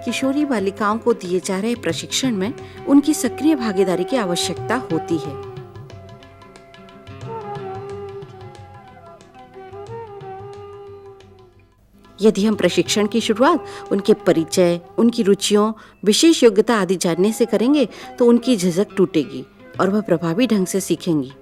किशोरी बालिकाओं को दिए जा रहे प्रशिक्षण में उनकी सक्रिय भागीदारी की आवश्यकता होती है। यदि हम प्रशिक्षण की शुरुआत उनके परिचय, उनकी रुचियों, विशेष योग्यता आदि जानने से करेंगे तो उनकी झिझक टूटेगी और वह प्रभावी ढंग से सीखेंगी।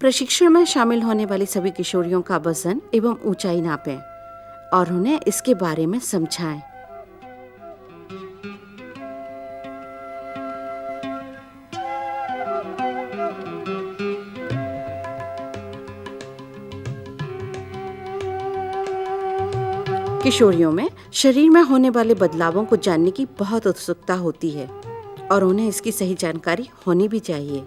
प्रशिक्षण में शामिल होने वाली सभी किशोरियों का वजन एवं ऊंचाई नापें और उन्हें इसके बारे में समझाएं। किशोरियों में शरीर में होने वाले बदलावों को जानने की बहुत उत्सुकता होती है और उन्हें इसकी सही जानकारी होनी भी चाहिए।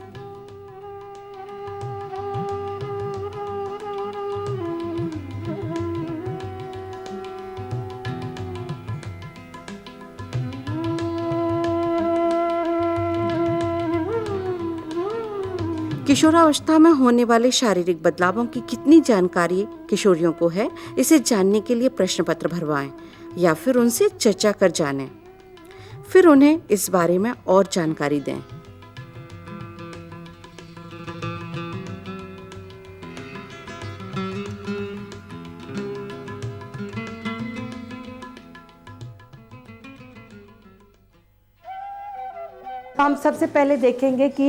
किशोरावस्था में होने वाले शारीरिक बदलावों की कितनी जानकारी किशोरियों को है, इसे जानने के लिए प्रश्न पत्र भरवाएं या फिर उनसे चर्चा कर जानें। फिर उन्हें इस बारे में और जानकारी दें। हम सबसे पहले देखेंगे कि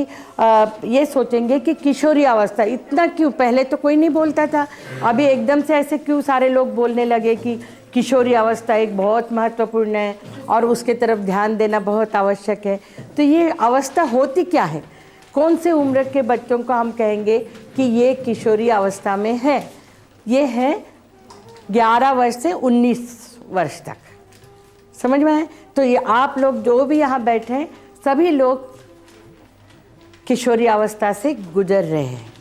ये सोचेंगे कि किशोरी अवस्था इतना क्यों, पहले तो कोई नहीं बोलता था, अभी एकदम से ऐसे क्यों सारे लोग बोलने लगे कि किशोरी अवस्था एक बहुत महत्वपूर्ण है और उसके तरफ ध्यान देना बहुत आवश्यक है। तो ये अवस्था होती क्या है, कौन से उम्र के बच्चों को हम कहेंगे कि ये किशोरी अवस्था में है? ये है 11 वर्ष से 19 वर्ष तक, समझ में है? तो ये आप लोग जो भी यहाँ बैठे हैं सभी लोग किशोरी अवस्था से गुजर रहे हैं।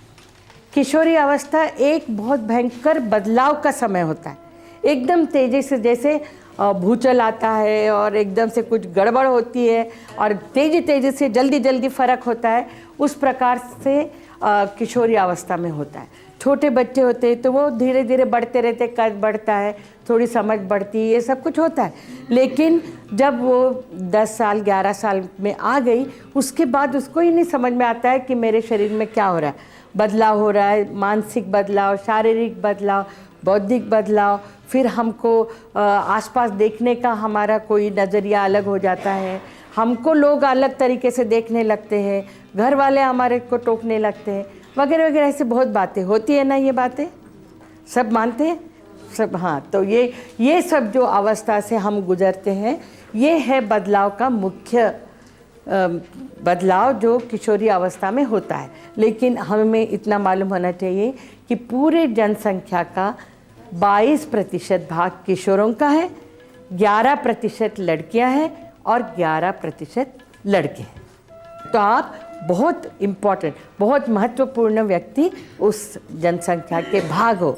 किशोरी अवस्था एक बहुत भयंकर बदलाव का समय होता है, एकदम तेज़ी से, जैसे भूचाल आता है और एकदम से कुछ गड़बड़ होती है और तेज़ी से जल्दी फ़र्क होता है, उस प्रकार से किशोरी अवस्था में होता है। छोटे बच्चे होते हैं तो वो धीरे धीरे बढ़ते रहते, कद बढ़ता है, थोड़ी समझ बढ़ती है, ये सब कुछ होता है। लेकिन जब वो 10 साल 11 साल में आ गई, उसके बाद उसको ही नहीं समझ में आता है कि मेरे शरीर में क्या हो रहा है, बदलाव हो रहा है, मानसिक बदलाव, शारीरिक बदलाव, बौद्धिक बदलाव, फिर हमको आसपास देखने का हमारा कोई नज़रिया अलग हो जाता है, हमको लोग अलग तरीके से देखने लगते हैं, घर वाले हमारे को टोकने लगते हैं, वगैरह वगैरह, ऐसे बहुत बातें होती है ना। ये बातें सब मानते हैं सब, हाँ। तो ये सब जो अवस्था से हम गुजरते हैं, ये है बदलाव का मुख्य बदलाव जो किशोरी अवस्था में होता है। लेकिन हमें इतना मालूम होना चाहिए कि पूरे जनसंख्या का 22% भाग किशोरों का है, 11% लड़कियां हैं और 11% लड़के हैं। तो आप बहुत इम्पॉर्टेंट, बहुत महत्वपूर्ण व्यक्ति उस जनसंख्या के भाग हो,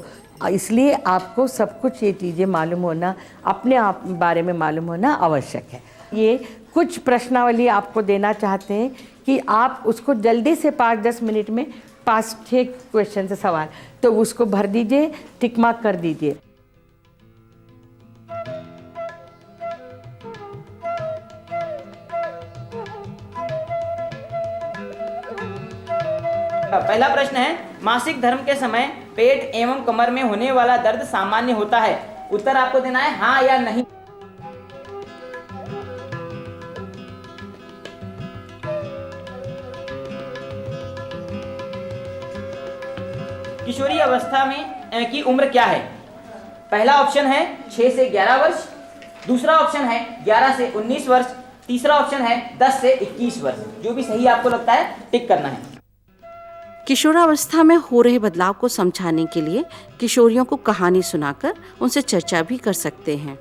इसलिए आपको सब कुछ ये चीज़ें मालूम होना, अपने आप बारे में मालूम होना आवश्यक है। ये कुछ प्रश्नावली आपको देना चाहते हैं कि आप उसको जल्दी से 5-10 मिनट में 5-6 क्वेश्चन से सवाल, तो उसको भर दीजिए, टिक मार्क कर दीजिए। पहला प्रश्न है, मासिक धर्म के समय पेट एवं कमर में होने वाला दर्द सामान्य होता है? उत्तर आपको देना है हाँ या नहीं। किशोरी अवस्था में की उम्र क्या है? पहला ऑप्शन है 6 से 11 वर्ष, दूसरा ऑप्शन है 11 से 19 वर्ष, तीसरा ऑप्शन है 10 से 21 वर्ष। जो भी सही आपको लगता है टिक करना है। किशोरावस्था में हो रहे बदलाव को समझाने के लिए किशोरियों को कहानी सुनाकर उनसे चर्चा भी कर सकते हैं।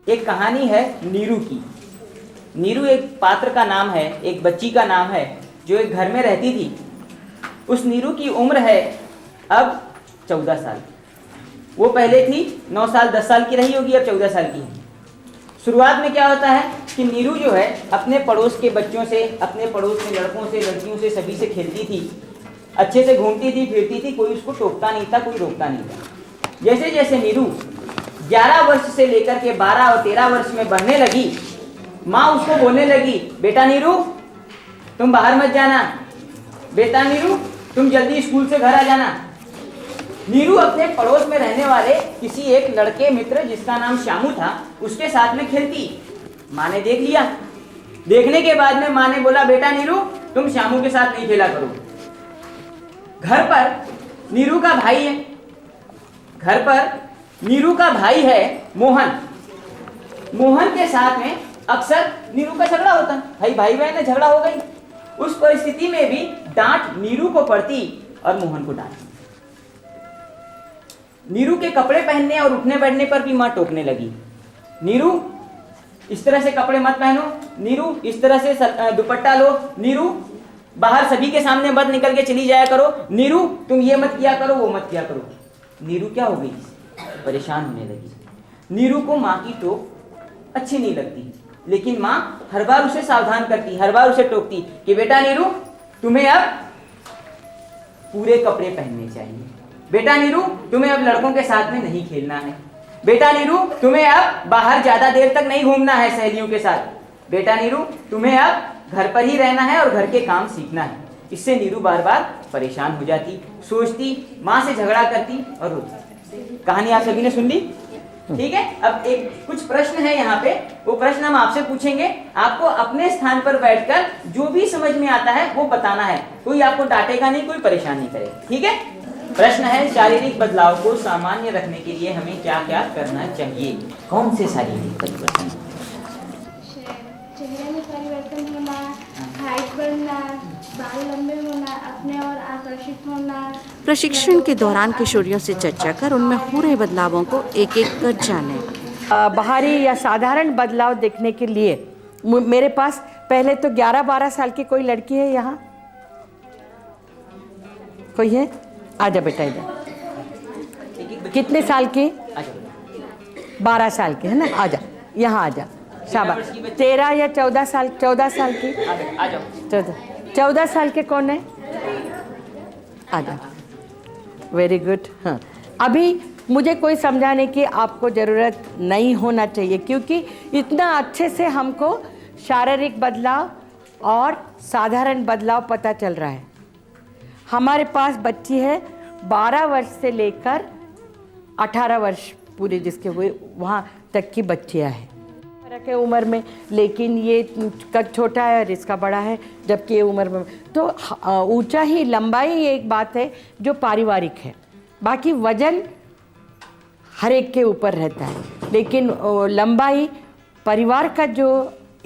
एक कहानी है नीरू की। नीरू एक पात्र का नाम है, एक बच्ची का नाम है जो एक घर में रहती थी। उस नीरू की उम्र है अब 14 साल। वो पहले थी 9 साल 10 साल की रही होगी, अब 14 साल की है। शुरुआत में क्या होता है कि नीरू जो है अपने पड़ोस के बच्चों से, अपने पड़ोस के लड़कों से, लड़कियों से, सभी से खेलती थी, अच्छे से घूमती थी, फिरती थी, कोई उसको टोकता नहीं था, कोई रोकता नहीं था। जैसे जैसे नीरू 11 वर्ष से लेकर के 12 और 13 वर्ष में बढ़ने लगी, माँ उसको बोलने लगी, बेटा नीरू तुम बाहर मत जाना, बेटा नीरू तुम जल्दी स्कूल से घर आ जाना। नीरू अपने पड़ोस में रहने वाले किसी एक लड़के मित्र जिसका नाम श्यामू था उसके साथ में खेलती। माँ ने देख लिया। देखने के बाद में माँ ने बोला, बेटा नीरू तुम श्यामू के साथ नहीं खेला करो। घर पर नीरू का भाई है, घर पर नीरू का भाई है मोहन। मोहन के साथ में अक्सर नीरू का झगड़ा होता, भाई भाई बहन में झगड़ा हो गई। उस परिस्थिति में भी डांट नीरू को पड़ती और मोहन को डांट। नीरू के कपड़े पहनने और उठने बैठने पर भी माँ टोकने लगी, नीरू इस तरह से कपड़े मत पहनो, नीरू इस तरह से दुपट्टा लो, नीरू बाहर सभी के सामने मत निकल के चली जाया करो, नीरू तुम ये मत किया करो, वो मत किया करो। नीरू क्या हो गई, परेशान होने लगी। नीरू को माँ की टोक अच्छी नहीं लगती, लेकिन माँ हर बार उसे सावधान करती, हर बार उसे टोकती कि बेटा नीरू तुम्हें अब पूरे कपड़े पहनने चाहिए, बेटा नीरू तुम्हें अब लड़कों के साथ में नहीं खेलना है, बेटा नीरू तुम्हें अब बाहर ज्यादा देर तक नहीं घूमना है सहेलियों के साथ, बेटा नीरू तुम्हें अब घर पर ही रहना है और घर के काम सीखना है। इससे नीरू बार बार परेशान हो जाती, सोचती, माँ से झगड़ा करती और रोती। कहानी आप सभी ने सुन ली, ठीक है। अब एक कुछ प्रश्न है यहाँ पे, वो प्रश्न हम आपसे पूछेंगे। आपको अपने स्थान पर बैठकर जो भी समझ में आता है वो बताना है, कोई आपको डांटेगा नहीं, कोई परेशान नहीं करेगा, ठीक है। प्रश्न है, शारीरिक बदलाव को सामान्य रखने के लिए हमें क्या क्या करना चाहिए? कौन से शारीरिक परिवर्तन? चेहरे में परिवर्तन होना, हाइट बढ़ना, बाल लंबे होना, अपने और आकर्षित होना। प्रशिक्षण के दौरान किशोरियों से चर्चा कर उनमें हो रहे बदलावों को एक एक कर जानें। बाहरी या साधारण बदलाव देखने के लिए मेरे पास पहले तो 11-12 साल की कोई लड़की है यहाँ, कोई है? आजा बेटा इधर। कितने साल की? 12 साल की है ना, आजा यहाँ आजा, शाबाश। 13 या 14 साल, 14 साल की, 14 साल के कौन है? आजा, वेरी गुड। हाँ, अभी मुझे कोई समझाने की आपको ज़रूरत नहीं होना चाहिए, क्योंकि इतना अच्छे से हमको शारीरिक बदलाव और साधारण बदलाव पता चल रहा है। हमारे पास बच्ची है 12 वर्ष से लेकर 18 वर्ष पूरे जिसके हुए वहाँ तक की बच्चियाँ हैं। फर्क है उम्र में, लेकिन ये कद छोटा है और इसका बड़ा है, जबकि ये उम्र में तो ऊंचा ही, लंबाई एक बात है जो पारिवारिक है, बाकी वजन हर एक के ऊपर रहता है, लेकिन लंबाई परिवार का जो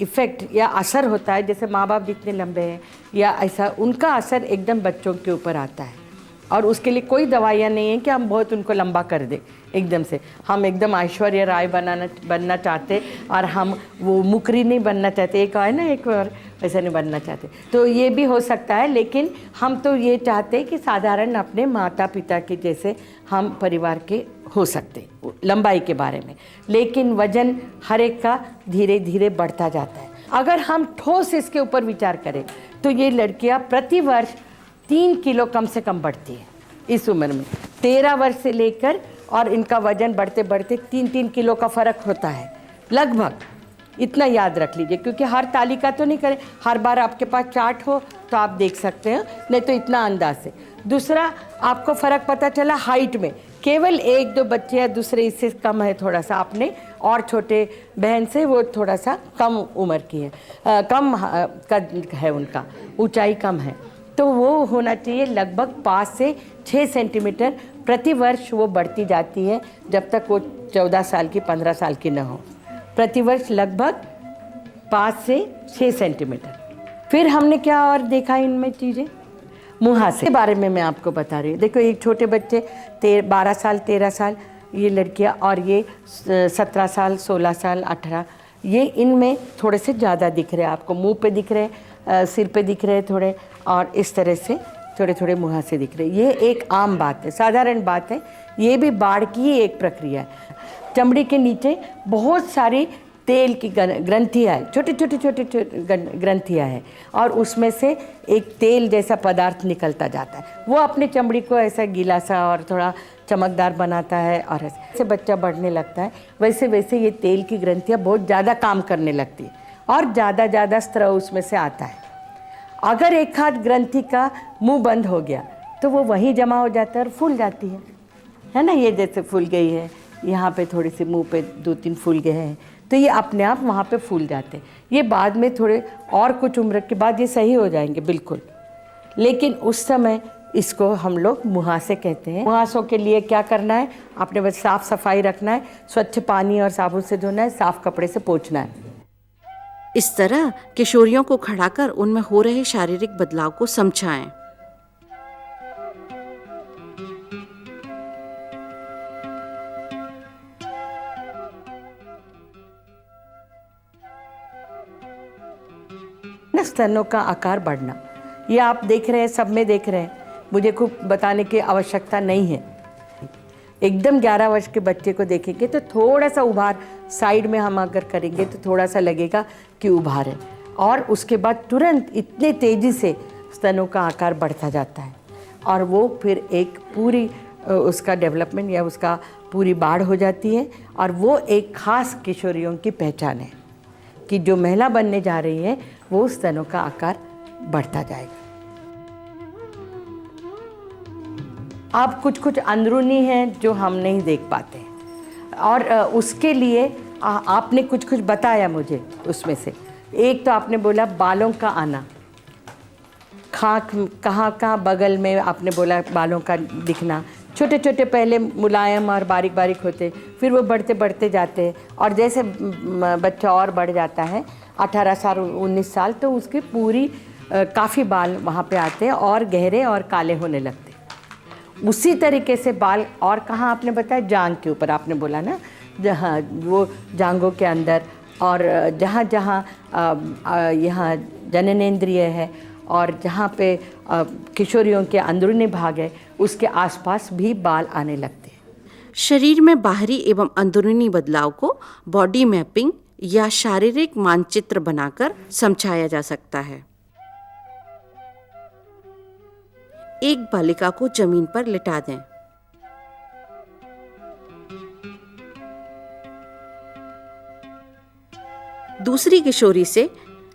इफ़ेक्ट या असर होता है, जैसे माँ बाप जितने लंबे हैं या ऐसा, उनका असर एकदम बच्चों के ऊपर आता है। और उसके लिए कोई दवाइयाँ नहीं है कि हम बहुत उनको लंबा कर दें एकदम से। हम एकदम ऐश्वर्या राय बनना चाहते और हम वो मुकरी नहीं बनना चाहते, एक है ना, एक और वैसा नहीं बनना चाहते, तो ये भी हो सकता है। लेकिन हम तो ये चाहते कि साधारण अपने माता पिता के जैसे हम परिवार के हो सकते लंबाई के बारे में, लेकिन वजन हर एक का धीरे धीरे बढ़ता जाता है। अगर हम ठोस इसके ऊपर विचार करें तो ये लड़कियां प्रति वर्ष 3 किलो कम से कम बढ़ती है इस उम्र में, 13 वर्ष से लेकर, और इनका वजन बढ़ते बढ़ते 3-3 किलो का फ़र्क होता है लगभग। इतना याद रख लीजिए, क्योंकि हर तालिका तो नहीं करें, हर बार आपके पास चार्ट हो तो आप देख सकते हैं, नहीं तो इतना अंदाज से। दूसरा, आपको फ़र्क पता चला हाइट में, केवल 1-2 बच्चे हैं, दूसरे इससे कम है थोड़ा सा, अपने और छोटे बहन से वो थोड़ा सा कम उम्र की है, कम कद है, उनका ऊंचाई कम है, तो वो होना चाहिए लगभग 5 से 6 सेंटीमीटर प्रति वर्ष। वो बढ़ती जाती है जब तक वो 14 साल की 15 साल की न हो, प्रति वर्ष लगभग 5 से 6 सेंटीमीटर। फिर हमने क्या और देखा इनमें चीज़ें, मुहासे के बारे में मैं आपको बता रही हूँ। देखो, एक छोटे बच्चे 12 साल 13 साल ये लड़कियाँ, और ये 17 साल 16 साल 18, ये इनमें थोड़े से ज़्यादा दिख रहे हैं आपको, मुंह पे दिख रहे हैं, सिर पे दिख रहे हैं थोड़े, और इस तरह से थोड़े थोड़े मुहासे दिख रहे हैं। ये एक आम बात है, साधारण बात है। ये भी बाढ़ की ही एक प्रक्रिया है। चमड़ी के नीचे बहुत सारी तेल की ग्रंथियाँ हैं, छोटे छोटे ग्रंथियाँ हैं, और उसमें से एक तेल जैसा पदार्थ निकलता जाता है। वो अपने चमड़ी को ऐसा गीला सा और थोड़ा चमकदार बनाता है, और ऐसे बच्चा बढ़ने लगता है वैसे वैसे ये तेल की ग्रंथियाँ बहुत ज़्यादा काम करने लगती है और ज़्यादा स्त्राव उसमें से आता है। अगर एक हाथ ग्रंथि का मुंह बंद हो गया तो वो वहीं जमा हो जाता है और फूल जाती है ना। ये जैसे फूल गई है, यहाँ पे थोड़ी सी मुंह पे 2-3 फूल गए हैं, तो ये अपने आप वहाँ पे फूल जाते हैं। ये बाद में थोड़े और कुछ उम्र के बाद ये सही हो जाएंगे बिल्कुल, लेकिन उस समय इसको हम लोग मुहासे कहते हैं। मुहासों के लिए क्या करना है, आपने बस साफ़ सफाई रखना है, स्वच्छ पानी और साबुन से धोना है, साफ़ कपड़े से पोंछना है। इस तरह किशोरियों को खड़ा कर उनमें हो रहे शारीरिक बदलाव को समझाएं। स्तनों का आकार बढ़ना, ये आप देख रहे हैं, सब में देख रहे हैं, मुझे खूब बताने की आवश्यकता नहीं है। एकदम 11 वर्ष के बच्चे को देखेंगे तो थोड़ा सा उभार साइड में हम अगर करेंगे तो थोड़ा सा लगेगा कि उभार है, और उसके बाद तुरंत इतने तेज़ी से स्तनों का आकार बढ़ता जाता है, और वो फिर एक पूरी उसका डेवलपमेंट या उसका पूरी बाढ़ हो जाती है। और वो एक ख़ास किशोरियों की पहचान है कि जो महिला बनने जा रही है वो स्तनों का आकार बढ़ता जाएगा। अब कुछ अंदरूनी हैं जो हम नहीं देख पाते हैं, और उसके लिए आपने कुछ बताया मुझे। उसमें से एक तो आपने बोला बालों का आना, खाक कहाँ बगल में आपने बोला बालों का दिखना, छोटे छोटे पहले मुलायम और बारीक बारीक होते, फिर वो बढ़ते बढ़ते जाते हैं, और जैसे बच्चा और बढ़ जाता है 18 साल 19 साल तो उसकी पूरी काफ़ी बाल वहाँ पे आते हैं और गहरे और काले होने लगते हैं। उसी तरीके से बाल और कहाँ आपने बताया, जांघ के ऊपर आपने बोला ना, जहाँ वो जांघों के अंदर और जहाँ जहाँ यहाँ जननेंद्रिय है और जहाँ पे किशोरियों के अंदरूनी भाग है उसके आसपास भी बाल आने लगते हैं। शरीर में बाहरी एवं अंदरूनी बदलाव को बॉडी मैपिंग या शारीरिक मानचित्र बनाकर समझाया जा सकता है। एक बालिका को जमीन पर लिटा दें। दूसरी किशोरी से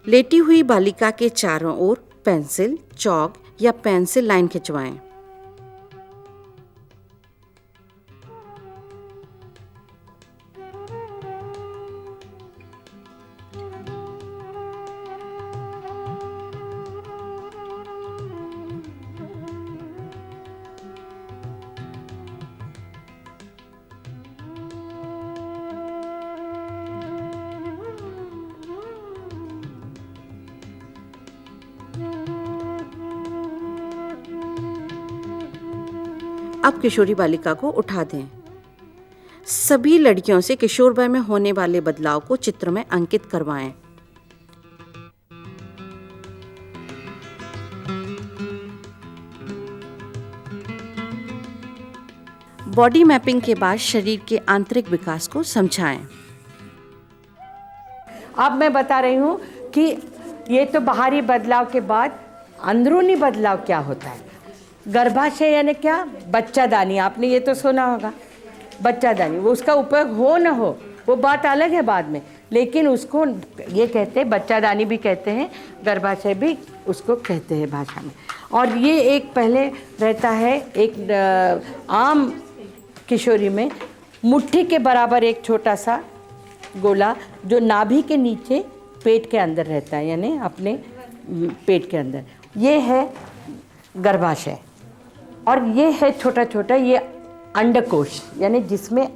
लेटी हुई बालिका के चारों ओर पेंसिल, चौक या पेंसिल लाइन खिंचवाएं। अब किशोरी बालिका को उठा दें। सभी लड़कियों से किशोरवय में होने वाले बदलाव को चित्र में अंकित करवाएं। बॉडी मैपिंग के बाद शरीर के आंतरिक विकास को समझाएं। अब मैं बता रही हूँ कि ये तो बाहरी बदलाव के बाद अंदरूनी बदलाव क्या होता है। गर्भाशय यानी क्या, बच्चादानी, आपने ये तो सुना होगा। बच्चादानी, वो उसका उपयोग हो न हो वो बात अलग है बाद में, लेकिन उसको ये कहते हैं, बच्चादानी भी कहते हैं, गर्भाशय भी उसको कहते हैं भाषा में। और ये एक पहले रहता है, एक आम किशोरी में मुट्ठी के बराबर एक छोटा सा गोला जो नाभि के नीचे पेट के अंदर रहता है, यानी अपने पेट के अंदर, ये है गर्भाशय। और ये है छोटा छोटा, ये अंडकोश, यानी जिसमें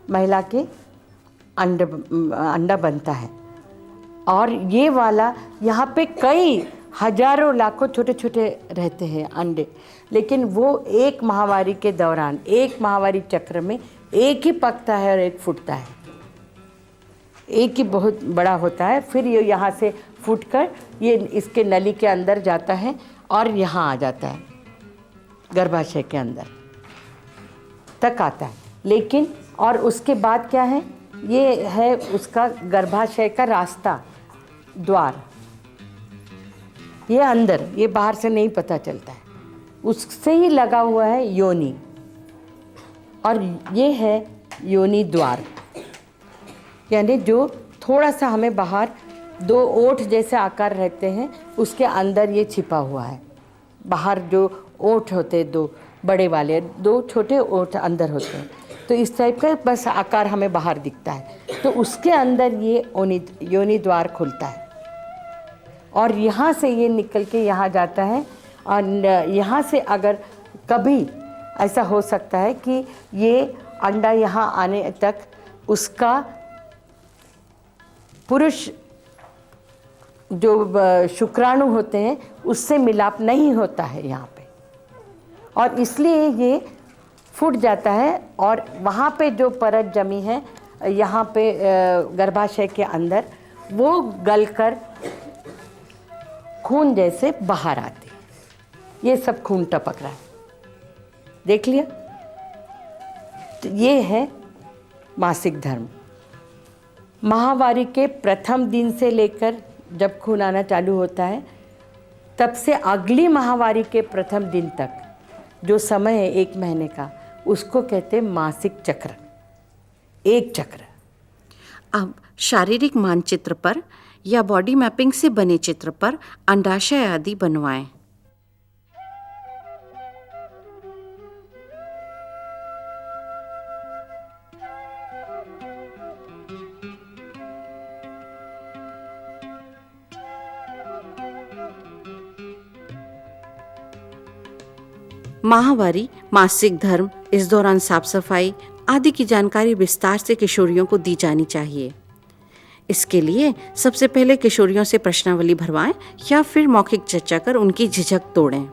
महिला के अंडा बनता है। और ये वाला यहाँ पे कई हजारों लाखों छोटे छोटे रहते हैं अंडे, लेकिन वो एक माहवारी के दौरान, एक माहवारी चक्र में एक ही पकता है और एक फूटता है। एक ही बहुत बड़ा होता है, फिर ये यहाँ से फूटकर ये इसके नली के अंदर जाता है और यहाँ आ जाता है, गर्भाशय के अंदर तक आता है। लेकिन और उसके बाद क्या है, ये है उसका गर्भाशय का रास्ता, द्वार, ये अंदर, ये बाहर से नहीं पता चलता है। उससे ही लगा हुआ है योनि, और ये है योनि द्वार, यानी जो थोड़ा सा हमें बाहर 2 ओठ जैसे आकार रहते हैं उसके अंदर ये छिपा हुआ है। बाहर जो ओठ होते हैं 2 बड़े वाले, 2 छोटे ओठ अंदर होते हैं, तो इस टाइप का बस आकार हमें बाहर दिखता है। तो उसके अंदर ये योनि द्वार खुलता है और यहाँ से ये निकल के यहाँ जाता है। और यहाँ से अगर कभी ऐसा हो सकता है कि ये अंडा यहाँ आने तक उसका पुरुष जो शुक्राणु होते हैं उससे मिलाप नहीं होता है यहाँ पे, और इसलिए ये फूट जाता है और वहाँ पे जो परत जमी है यहाँ पे गर्भाशय के अंदर, वो गलकर खून जैसे बाहर आती है। ये सब खून टपक रहा है, देख लिया। तो ये है मासिक धर्म। माहवारी के प्रथम दिन से लेकर जब खून आना चालू होता है, तब से अगली माहवारी के प्रथम दिन तक जो समय है 1 महीने का, उसको कहते हैं मासिक चक्र, एक चक्र। अब शारीरिक मानचित्र पर या बॉडी मैपिंग से बने चित्र पर अंडाशय आदि बनवाएं। माहवारी, मासिक धर्म, इस दौरान साफ सफाई आदि की जानकारी विस्तार से किशोरियों को दी जानी चाहिए। इसके लिए सबसे पहले किशोरियों से प्रश्नावली भरवाएं या फिर मौखिक चर्चा कर उनकी झिझक तोड़ें।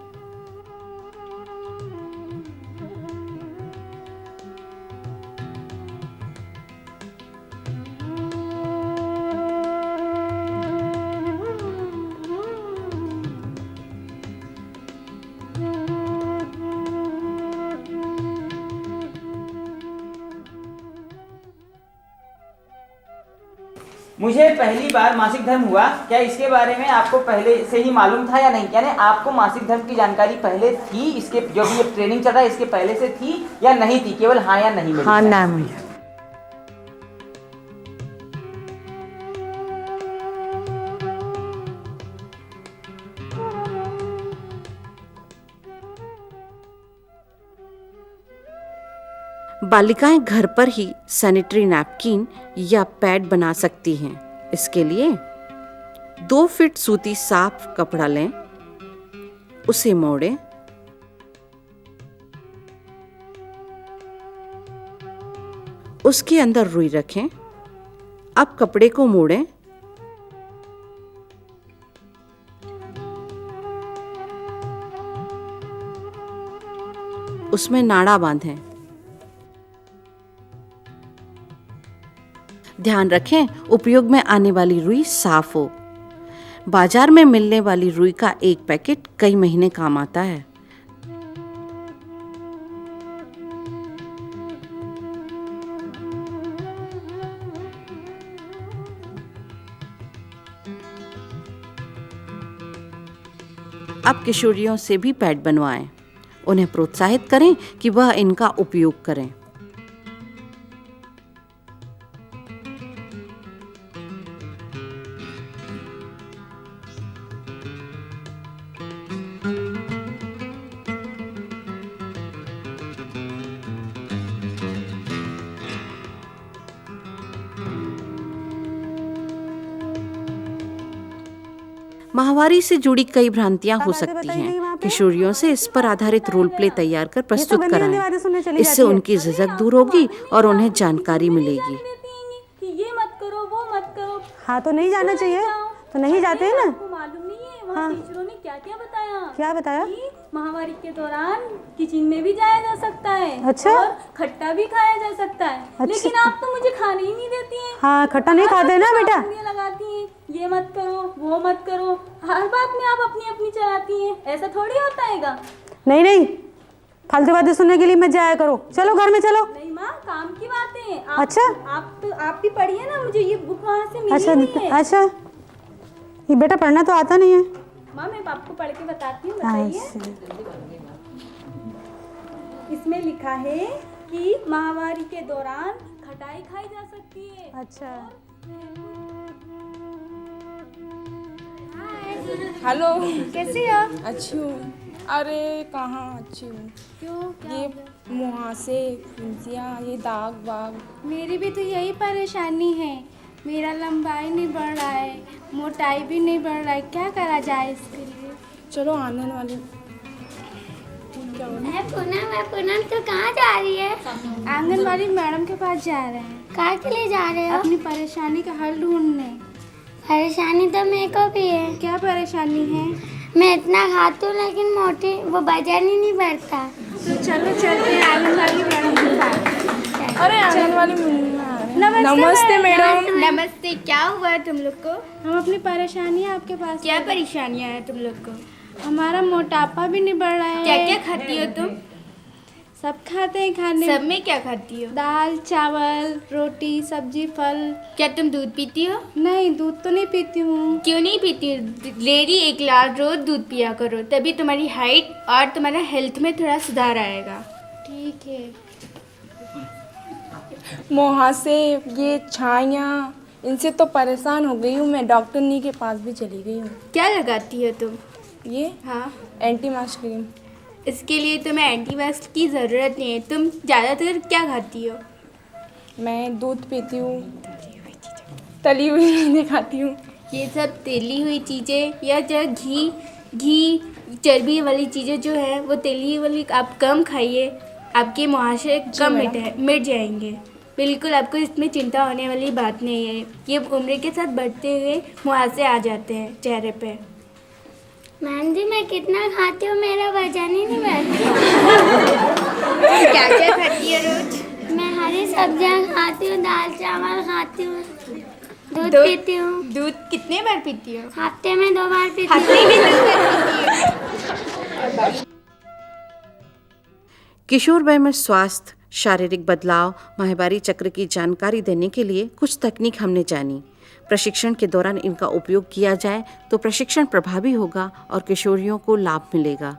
मुझे पहली बार मासिक धर्म हुआ, क्या इसके बारे में आपको पहले से ही मालूम था या नहीं? यानी आपको मासिक धर्म की जानकारी पहले थी, इसके जो भी ये ट्रेनिंग चल रहा है इसके पहले से थी या नहीं थी? केवल हाँ या नहीं में? हाँ ना मुझे। बालिकाएं घर पर ही सैनिटरी नैपकिन या पैड बना सकती हैं। इसके लिए 2 फीट सूती साफ कपड़ा लें, उसे मोड़ें, उसके अंदर रुई रखें। अब कपड़े को मोड़ें, उसमें नाड़ा बांधें। ध्यान रखें उपयोग में आने वाली रुई साफ हो। बाजार में मिलने वाली रुई का एक पैकेट कई महीने काम आता है। अब किशोरियों से भी पैड बनवाएं। उन्हें प्रोत्साहित करें कि वह इनका उपयोग करें। माहवारी से जुड़ी कई भ्रांतियां हो सकती हैं। किशोरियों से इस पर आधारित रोल प्ले तैयार कर प्रस्तुत कराएं। इससे उनकी झिझक दूर होगी और उन्हें जानकारी मिलेगी। कि ये मत करो, वो मत करो। हाँ तो नहीं जाना चाहिए, तो नहीं जाते हैं ना। आपको मालूम नहीं है और टीचरों ने क्या क्या बताया? क्या बताया? कि माहवारी के दौरान किचन में भी जाया जा सकता है। अच्छा। और खट्टा भी खाया जा सकता है। अच्छा। लेकिन आप तो मुझे खाने ही नहीं देती हैं। हाँ, खट्टा नहीं खाते ना बेटा। पाबंदियां लगाती हैं, ये मत करो, वो मत करो। हर बात में आप अपनी अपनी चलाती हैं। ऐसा थोड़ी होता हैगा। नहीं नहीं, फालतू बातें सुनने के लिए मत जाया करो। चलो घर में चलो। नहीं माँ, काम की बातें। अच्छा। आप भी पढ़िए ना, मुझे ये बुक वहाँ से मिली अच्छा हुई है। अच्छा, ये बेटा पढ़ना तो आता नहीं है। माँ मैं आपको पढ़ के बताती हूँ, बताइए। इसमें लिखा है कि माहवारी के दौरान खटाई खाई जा सकती है। अच्छा। हेलो, कैसे हो? अच्छी हूँ। अरे कहाँ अच्छी हूँ, क्यों? ये मुहासे, फुंसियाँ, ये दाग वाग। मेरी भी तो यही परेशानी है। मेरा लंबाई नहीं बढ़ रहा है, मोटाई भी नहीं बढ़ रहा है। क्या करा जाए इसके लिए? चलो आंगनवाड़ी। क्या हुआ? मैं पूनम तो कहाँ जा रही है? आंगनवाड़ी मैडम के पास जा रहे हैं। कहाँ के लिए जा रहे हो? अपनी परेशानी का हल ढूंढने। परेशानी तो मेरे को भी है। क्या परेशानी है? मैं इतना खाती हूँ लेकिन मोटी वो वजन ही नहीं बढ़ता। तो चलो चलते हैं आंगनवाड़ी मैडम के पास। अरे आंगनवाड़ी नमस्ते मैडम। नमस्ते, क्या हुआ है तुम लोग को? हम अपनी परेशानी आपके पास। क्या परेशानियाँ हैं तुम लोग को? हमारा मोटापा भी नहीं बढ़ रहा है। क्या क्या खाती हो तुम? सब खाते हैं खाने। सब में क्या खाती हो? दाल, चावल, रोटी, सब्जी, फल। क्या तुम दूध पीती हो? नहीं, दूध तो नहीं पीती हूँ। क्यों नहीं पीती? डेली 1 गिलास रोज दूध पिया करो, तभी तुम्हारी हाइट और तुम्हारा हेल्थ में थोड़ा सुधार आएगा। ठीक है। मुहासे, ये छाइयाँ, इनसे तो परेशान हो गई हूँ मैं। डॉक्टरनी के पास भी चली गई हूँ। क्या लगाती हो तुम? ये हाँ, एंटी मास्क क्रीम। इसके लिए तुम्हें एंटीबायोटिक की ज़रूरत नहीं है। तुम ज़्यादातर क्या खाती हो? मैं दूध पीती हूँ, तली हुई चीज़ें खाती हूँ। ये सब तेली हुई चीज़ें या जो घी चर्बी वाली चीज़ें जो है वो तेली वाली आप कम खाइए। आपके मुहासे कम मिट जाएंगे। बिल्कुल आपको इसमें चिंता होने वाली बात नहीं है। ये उम्र के साथ बढ़ते हुए मुहासे आ जाते हैं चेहरे पे। मैम जी मैं कितना खाती हूँ, मेरा वजन ही नहीं बढ़ता। क्या क्या खाती है रोज? मैं हरी सब्जियाँ खाती हूँ, दाल चावल खाती हूँ, दूध पीती हूँ। दूध कितने बार पीती हो? हफ्ते में 2 बार पीती हूँ। हफ्ते में 2 बार पीती हो? किशोर वय में स्वास्थ्य, शारीरिक बदलाव, माहवारी चक्र की जानकारी देने के लिए कुछ तकनीक हमने जानी। प्रशिक्षण के दौरान इनका उपयोग किया जाए तो प्रशिक्षण प्रभावी होगा और किशोरियों को लाभ मिलेगा।